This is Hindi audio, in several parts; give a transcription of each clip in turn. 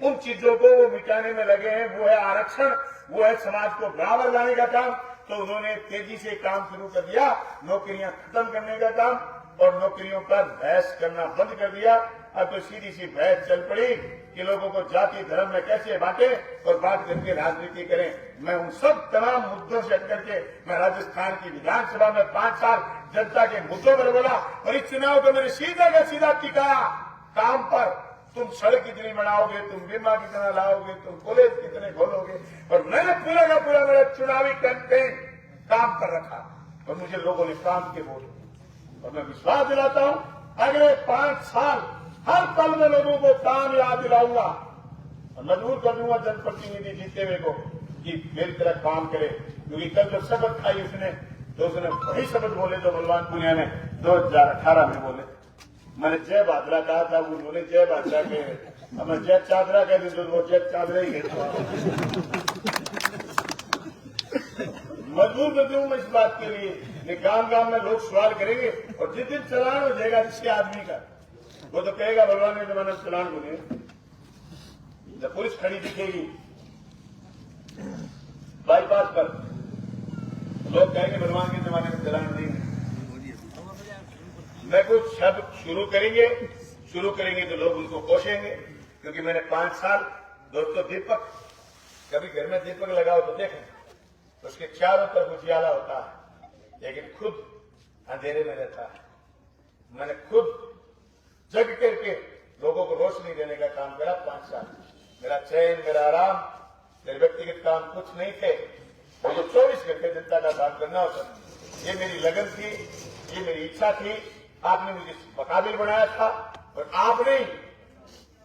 उन चीजों को वो मिटाने में लगे हैं। वो है आरक्षण, वो है समाज को बराबर लाने का काम। तो उन्होंने तेजी से काम शुरू कर दिया, नौकरियां खत्म करने का काम, और नौकरियों पर बहस करना बंद कर दिया। अब तो सीधी सी बहस चल पड़ी कि लोगों को जाति धर्म में कैसे बांटे और बांट करके राजनीति करें। मैं उन सब तमाम मुद्दों से हट करके मैं राजस्थान की विधानसभा में 5 साल जनता के मुद्दों पर बोला, और इस चुनाव को मैंने सीधा का सीधा टिकाया काम पर। तुम सड़क कितनी बनाओगे, तुम बीमा कितना लाओगे, तुम कॉलेज कितने खोलोगे, और मैंने पूरा का पूरा मेरा चुनावी कैंपेन काम पर रखा, और मुझे लोगों ने काम के वोट दिए। और मैं विश्वास दिलाता हूं अगले 5 साल हर पल में लोगों को काम याद दिलाऊंगा और मजबूर कर दूंगा जनप्रतिनिधि जीते हुए को कि मेरी तरह काम करे। क्योंकि कल जो शपथ खाई उसने, तो उसने वही शपथ बोले जो बलवान पुनिया ने 2018 में बोले। मैंने जय बादरा कहा था, उन्होंने जय बादरा के, अब मैं जय चादरा कह दी तो वो जय चादरा ही कहता। मजबूर कर दूं मैं इस बात के लिए। गांव गांव में लोग सवाल करेंगे, और जिस दिन चलान हो जाएगा जिसके आदमी का, वो तो कहेगा बलवान के जमाने में चलान बोले। जब पुलिस खड़ी दिखेगी बाईपास पर, लोग कहेंगे बलवान के जमाने में चलान नहीं है। मैं कुछ शब्द शुरू करेंगे तो लोग उनको कोसेंगे। क्योंकि मैंने 5 साल, दोस्तों दीपक, कभी घर में दीपक लगाओ तो देखें, उसके चारों तरफ उजियाला होता है, लेकिन खुद अंधेरे में रहता है। मैंने खुद जग करके लोगों को रोशनी देने का काम करा 5 साल। मेरा चैन, मेरा आराम, मेरे व्यक्तिगत काम कुछ नहीं थे। मुझे 24 घंटे जनता का काम करना होता। ये मेरी लगन थी, ये मेरी इच्छा थी। आपने मुझे इस काबिल बनाया था, और आपने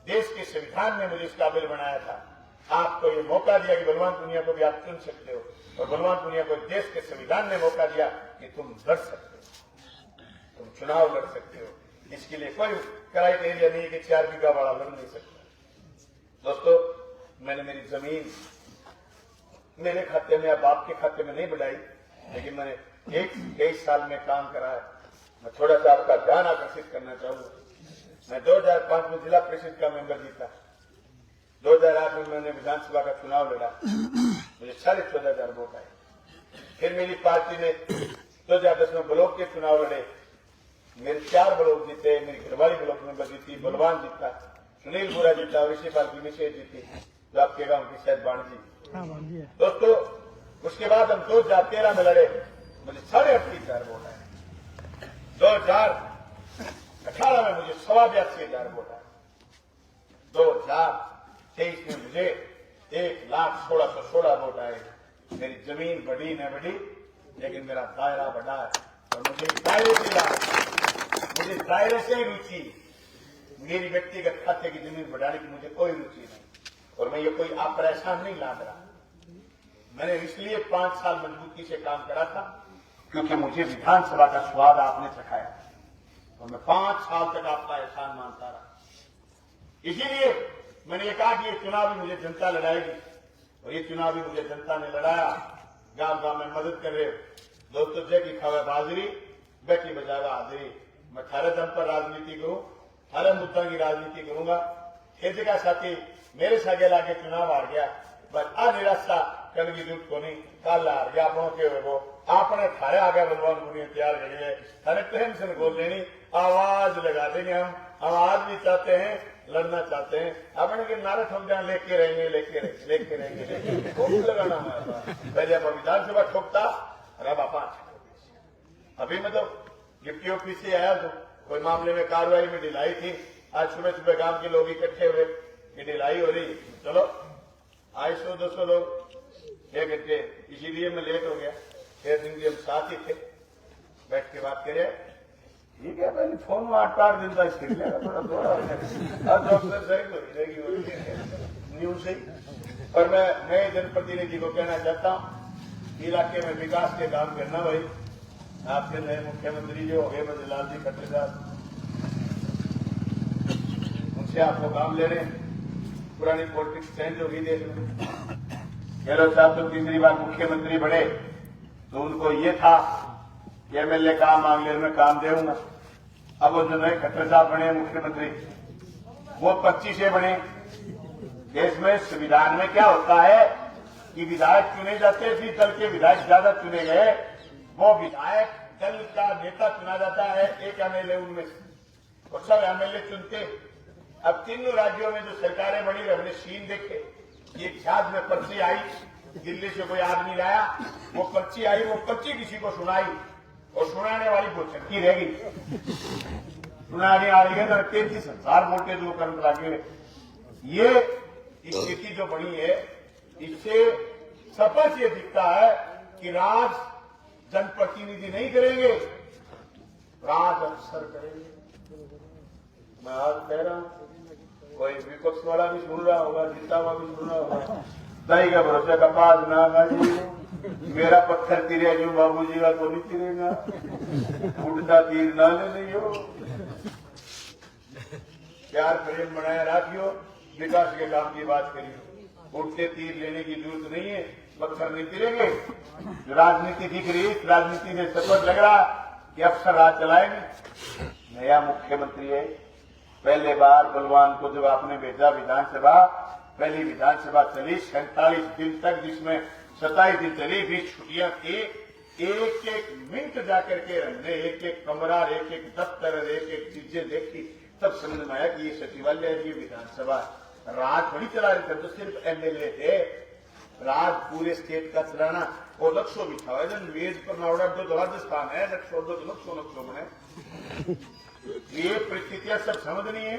देश के संविधान ने मुझे इस काबिल बनाया था। आपको ये मौका दिया कि बलवान पुनिया को भी आप चुन सकते हो, और बलवान पुनिया को देश के संविधान ने मौका दिया कि तुम लड़ सकते हो, तुम चुनाव लड़ सकते हो। इसके लिए कोई क्राइटेरिया नहीं है कि 4 बीघा वाला लड़ नहीं सकता। दोस्तों, मैंने मेरी जमीन मेरे खाते में या बाप के खाते में नहीं बढ़ाई, लेकिन मैंने 23 साल में काम करा है। मैं थोड़ा सा आपका ध्यान आकर्षित करना चाहूंगा। मैं 2005 में जिला परिषद का मेंबर जीता। 2008 में मैंने विधानसभा का चुनाव लड़ा, मुझे 14,500 वोट आए। फिर मेरी पार्टी ने 2010 में ब्लॉक के चुनाव लड़े, मेरे 4 ब्लॉक जीते। मेरी घरवाली ब्लॉक मेंबर जीती, बलवान जीता, सुनील बुरा जीता, ऋषिपाल की विशेष जीती, जो आपके गांव की शायद बाणजी। दोस्तों, उसके बाद हम 2013 में लड़े, मुझे 38,500 वोट आए। 2018 में मुझे 82,500 वोट आए। 2023 में मुझे 1,16,16 वोट आए। मेरी जमीन बढ़ी न बढ़ी, लेकिन मेरा दायरा बढ़ा है, और मुझे दायरे से रुचि, मेरी व्यक्तिगत खाते की जमीन बढ़ाने की मुझे कोई रुचि नहीं, और मैं ये कोई परेशान नहीं लाद रहा। मैंने इसलिए 5 साल मजबूती से काम करा था क्योंकि मुझे विधानसभा का स्वाद आपने चखाया, और मैं 5 साल तक आपका एहसान मानता रहा। इसीलिए मैंने ये कहा कि ये चुनाव भी मुझे जनता लड़ाएगी, और ये चुनाव भी मुझे जनता ने लड़ाया। गांव गांव में मदद कर रहे हो दोस्तों। जय की खावे बाजरी, बेटी बचावा हाजिरी। मैं 18 दम पर राजनीति करूं, 18 मुद्दा की राजनीति करूंगा। खेत का साथी मेरे सागे लाके चुनाव हार गया, बस निराशा करने की जरूरत को नहीं। कल हार गया अपनों के वो आपने थारे आ गया बलवान पुनिया तैयार करिए, थारे टेंशन बोल लेनी, आवाज लगा देंगे हम आवाज भी चाहते हैं, लड़ना चाहते हैं। अपने के नारे ठोक जाए, लेके रहेंगे खूब लगाना हमारा। पहले आप विधानसभा ठोकता, और अब आप अभी मैं तो डिप्टी ऑफिस से आया तो कोई मामले में कार्रवाई में ढिलाई थी। आज सुबह सुबह गांव के लोग इकट्ठे हुए कि ढिलाई हो रही, चलो आए 100-200 लोग 1 घंटे, इसीलिए मैं लेट हो गया। 6 दिन के हम साथ ही थे, बैठ के बात करे। ठीक है, पहले फोन में 8 दिन तक फिर लेगा थोड़ा अब डॉक्टर सही तो न्यूज से। और मैं जनप्रतिनिधि को कहना चाहता हूँ, इलाके में विकास के काम करना। भाई आपके नए मुख्यमंत्री जो हो गए बजलाल जी खट्टर साहब, उनसे आपको काम लेने। पुरानी पॉलिटिक्स चेंज होगी देश में। गहलोत साहब तो 3री बार मुख्यमंत्री बने, तो उनको ये था कि एमएलए काम मांग ले, मैं काम देऊंगा। अब वो जो नए खट्टर साहब बने मुख्यमंत्री, वो 25 बने, देश में संविधान में क्या होता है कि विधायक चुने जाते हैं, जिस दल के विधायक ज्यादा चुने गए वो विधायक दल का नेता चुना जाता है, एक एमएलए उनमें से, और सब एमएलए चुनते। अब तीनों राज्यों में जो सरकारें बनी हमने सीन देखे, ये जहाज में पर्ची आई, दिल्ली से कोई आदमी लाया, वो पर्ची आई, वो पर्ची किसी को सुनाई और सुनाने वाली वो चक्की रह गई, सुनाने वाली है तो 33,000 वोल्टेज वो करंट लगे। ये स्थिति जो बनी है, इससे स्पष्ट ये दिखता है कि राज जनप्रतिनिधि नहीं करेंगे, राज अफसर करेंगे। मैं आज कह रहा हूं, कोई विपक्ष वाला भी सुन रहा होगा, जीता हुआ भी सुन रहा होगा, दही का भरोसा कपास ना खाजी, मेरा पत्थर तिरे जो बाबूजी का तो नहीं तिरेगा, उड़ता तीर ना ले लियो, प्यार प्रेम बनाए रखियो, विकास के काम की बात करिए, उड़ते तीर लेने की जरूरत नहीं है, पत्थर नहीं तिरेंगे। राजनीति दिख रही, राजनीति में सपथ लग रहा कि अफसर राज चलाएंगे। नया मुख्यमंत्री है, पहले बार बलवान को जब आपने भेजा विधानसभा, पहली विधानसभा चली 47 दिन तक, जिसमें 27 दिन चली, 20 छुट्टियां थी। एक एक मिनट जाकर के हमने एक एक कमरा, एक एक दफ्तर, एक एक चीजें देखी, तब समझ में आया कि ये सचिवालय है, ये विधानसभा। राज थोड़ी चला रहे थे, तो सिर्फ एमएलए थे, राज पूरे स्टेट का चलाना। और लक्ष्य बिछा है जन वेद पर नावड़ा जो राजस्थान है, लक्ष्य लक्ष्य में ये परिस्थितियां सब समझनी है।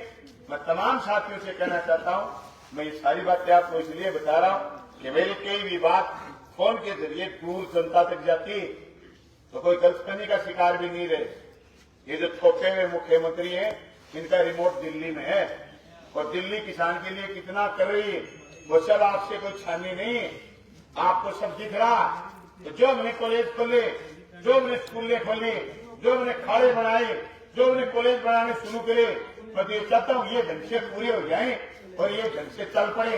मैं तमाम साथियों से कहना चाहता हूं, मैं ये सारी बातें आपको इसलिए बता रहा हूं कि मेरी कई भी बात फोन के जरिए दूर जनता तक जाती तो कोई गलतफहमी का शिकार भी नहीं रहे। ये जो छोटे हुए मुख्यमंत्री हैं, इनका रिमोट दिल्ली में है और दिल्ली किसान के लिए कितना कर रही है, वो सब आपसे कोई छानी नहीं है, आपको सब दिख रहा। तो जो हमने कॉलेज खोले, जो हमने स्कूलें खोली, जो हमने खाड़े बनाए, जो हमने कॉलेज बनाने शुरू करे, मैं ये चाहता हूँ ये ढंग से पूरे हो जाएं और ये ढंग से चल पड़े।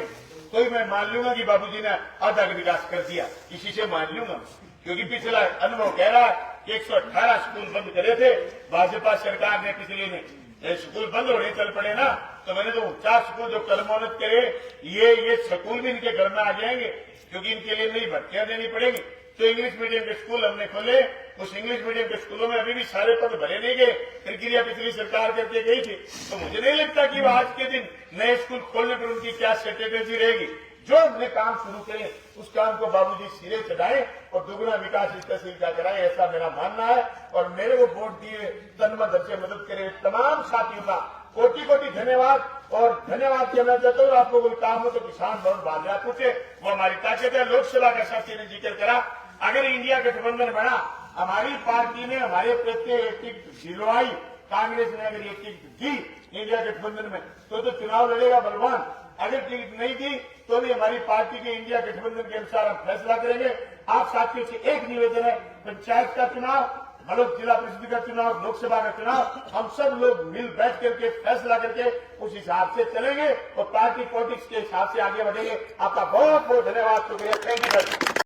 तो ही मैं मान लूंगा कि बाबूजी ने आधा विकास कर दिया, इसी से मान लूंगा, क्योंकि पिछला अनुभव कह रहा है कि 118 स्कूल बंद करे थे भाजपा सरकार ने, पिछले ने स्कूल बंद होने चल पड़े ना, तो मैंने तो 4 स्कूल जो कलमोनत करे, ये स्कूल भी इनके घर में आ जाएंगे, क्योंकि इनके लिए नई भर्तियां देनी पड़ेगी। तो इंग्लिश मीडियम के स्कूल हमने खोले, उस इंग्लिश मीडियम के स्कूलों में अभी भी सारे पद भरे नहीं गए, प्रक्रिया पिछली सरकार करके गई थी। तो मुझे नहीं लगता कि आज के दिन नए स्कूल खोलने पर उनकी क्या स्ट्रेटेजी रहेगी। जो हमने काम शुरू करे उस काम को बाबूजी सिरे चढ़ाए और दुगुना विकास इस तहसील का कराए, ऐसा मेरा मानना है। और मेरे को वोट दिए तन मन धन से मदद करे तमाम साथियों का कोटि कोटि धन्यवाद। और धन्यवाद कहना चाहता हूँ, आपको कोई काम हो तो किसान भवन बांधा पूछे, वो हमारी ताकत है। लोकसभा का साथी ने जिक्र करा, अगर इंडिया गठबंधन बना, हमारी पार्टी ने हमारे प्रति एक टिकट दिलवाई, कांग्रेस ने अगर ये टिकट दी इंडिया गठबंधन में तो चुनाव लड़ेगा बलवान। अगर टिकट नहीं दी तो भी हमारी पार्टी के इंडिया गठबंधन के अनुसार हम फैसला करेंगे। आप साथियों से एक निवेदन है, पंचायत का चुनाव, बलोद जिला परिषद का चुनाव, लोकसभा का चुनाव, हम सब लोग मिल बैठ करके फैसला करके उस हिसाब से चलेंगे और पार्टी पॉलिटिक्स के हिसाब से आगे बढ़ेंगे। आपका बहुत बहुत धन्यवाद, शुक्रिया, थैंक यू।